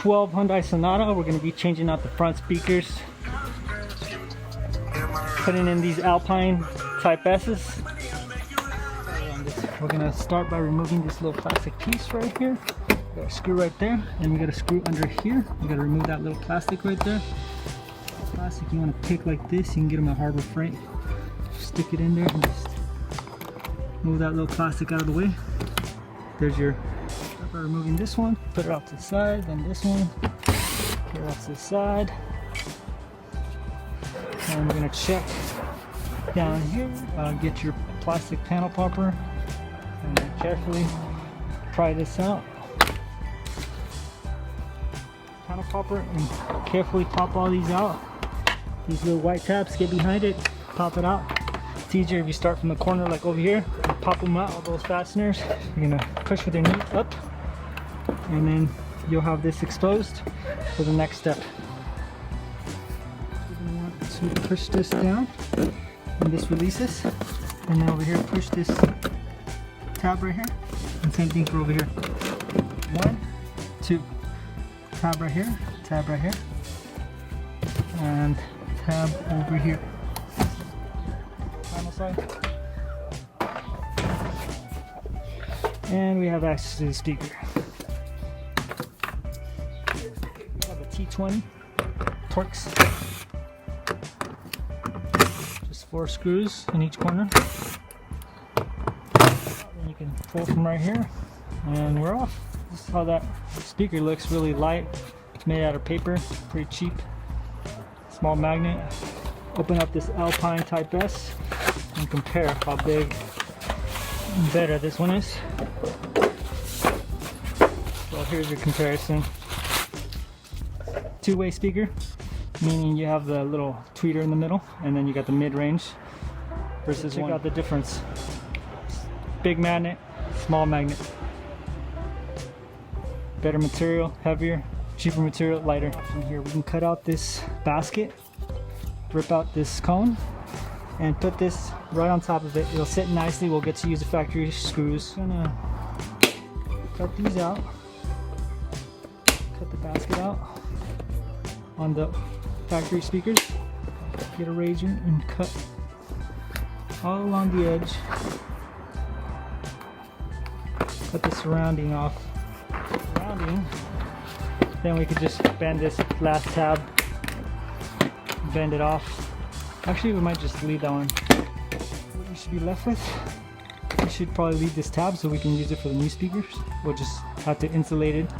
12 Hyundai Sonata. We're going to be changing out the front speakers, putting in these Alpine Type-S's. We're going to start by removing this little plastic piece right here. Got a screw right there, and we got a screw under here. You got to remove that little plastic right there. Plastic you want to pick like this. You can get them at Harbor Freight. Stick it in there and just move that little plastic out of the way. There's your. Start by removing this one. Put it off to the side. Then this one. Put it off to the side. And we're gonna check down here. Get your plastic panel popper and then carefully pry this out. Panel popper and carefully pop all these out. These little white tabs, get behind it, pop it out. It's easier if you start from the corner like over here, and pop them out, all those fasteners. You're gonna push with your knee up, and then you'll have this exposed for the next step. You're gonna want to push this down, and this releases. And then over here, push this tab right here, and same thing for over here. 1, 2, tab right here, and tab over here. Final side. And we have access to the speaker. We have a T20 Torx. Just 4 screws in each corner. Then you can pull from right here, and we're off. This is how that speaker looks, really light. It's made out of paper, pretty cheap. Small magnet. Open up this Alpine Type-S and compare how big and better this one is. So here's your comparison. Two-way speaker, meaning you have the little tweeter in the middle, and then you got the mid-range. Versus check out the difference. Big magnet, small magnet. Better material, heavier, cheaper material, lighter. From here we can cut out this basket, rip out this cone, and put this right on top of it. It'll sit nicely. We'll get to use the factory screws. Gonna cut these out, cut the basket out on the factory speakers. Get a razor and cut all along the edge. Cut the surrounding off. Then we could just bend this last tab, bend it off. Actually, we might just leave that one. What you should be left with, we should probably leave this tab so we can use it for the new speakers. We'll just have to insulate it,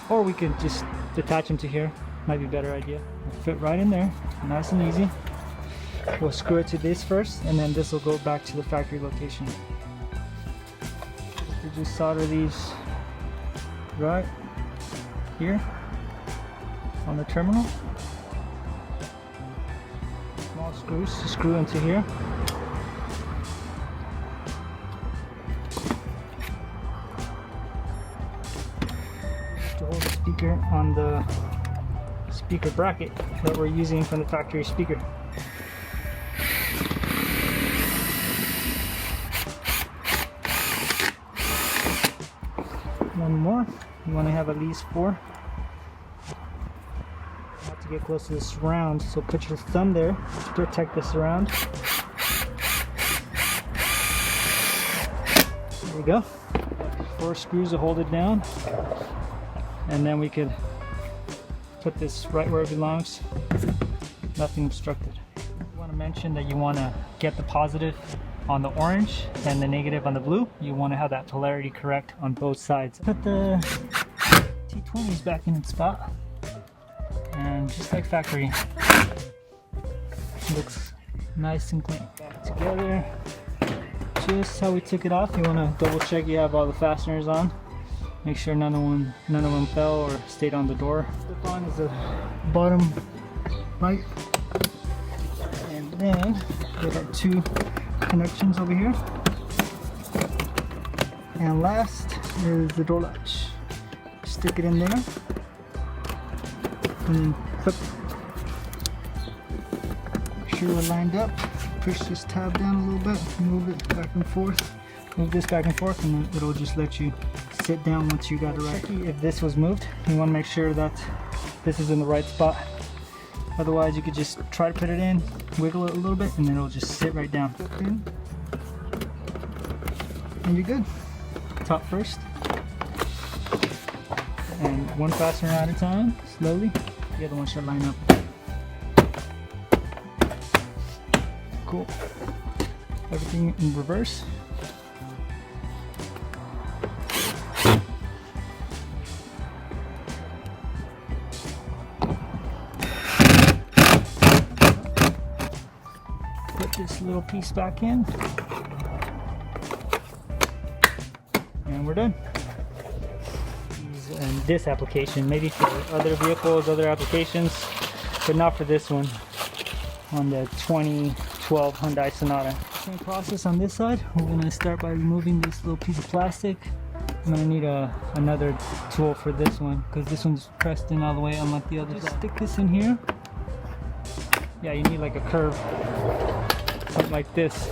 or we could just attach them to here. Might be a better idea. It'll fit right in there, nice and easy. We'll screw it to this first, and then this will go back to the factory location. We just solder these right here on the terminal. Small screws to screw into here. To hold the speaker on the speaker bracket that we're using from the factory speaker. One more. You want to have at least 4. You have to get close to the surround, so put your thumb there to protect the surround. There we go. 4 screws to hold it down, and then we could put this right where it belongs. Nothing obstructed. You want to mention that you want to get the positive on the orange and the negative on the blue. You want to have that polarity correct on both sides. Put the T20s back in its spot, and just like factory, looks nice and clean. Back together, just how we took it off. You want to double check you have all the fasteners on. Make sure none of them fell or stayed on the door. Slip on is the bottom right, and then we got 2 connections over here. And last is the door latch. Stick it in there and then clip. Make sure we're lined up. Push this tab down a little bit, move it back and forth, move this back and forth, and then it'll just let you sit down once you got it right. If this was moved, you want to make sure that this is in the right spot. Otherwise, you could just try to put it in, wiggle it a little bit, and then it'll just sit right down. And you're good. Top first. And one fastener at a time, slowly. The other one should line up. Cool. Everything in reverse. Put this little piece back in. And we're done. And this application, maybe for other vehicles, other applications, but not for this one. On the 2012 Hyundai Sonata. Same process on this side. We're going to start by removing this little piece of plastic. I'm going to need another tool for this one because this one's pressed in all the way, unlike the other. Just stick this in here. Yeah, you need like a curve, something like this.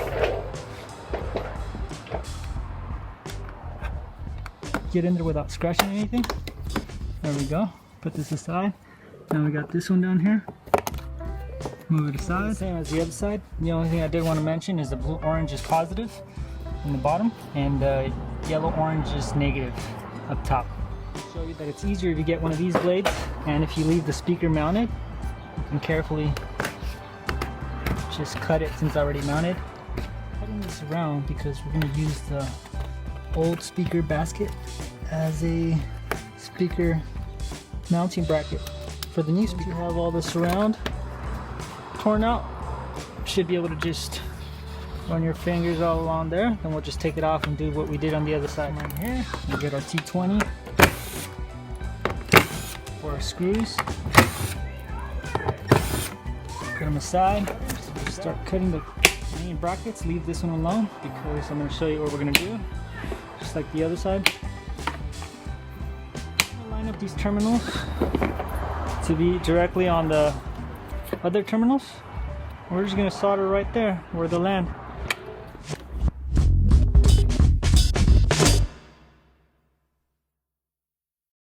Get in there without scratching anything. There we go. Put this aside. Now we got this one down here. Move it aside. Same as the other side. The only thing I did want to mention is the blue orange is positive in the bottom and the yellow orange is negative up top. I'll show you that it's easier if you get one of these blades, and if you leave the speaker mounted, you can carefully just cut it since it's already mounted. Cutting this around because we're going to use the old speaker basket as a speaker mounting bracket for the new speaker. You have all the surround torn out, should be able to just run your fingers all along there. Then we'll just take it off and do what we did on the other side. Right here, we'll get our T20 for our screws. Put them aside. Start cutting the main brackets. Leave this one alone because I'm going to show you what we're going to do. Just like the other side. I'll line up these terminals to be directly on the other terminals. We're just going to solder right there where they land.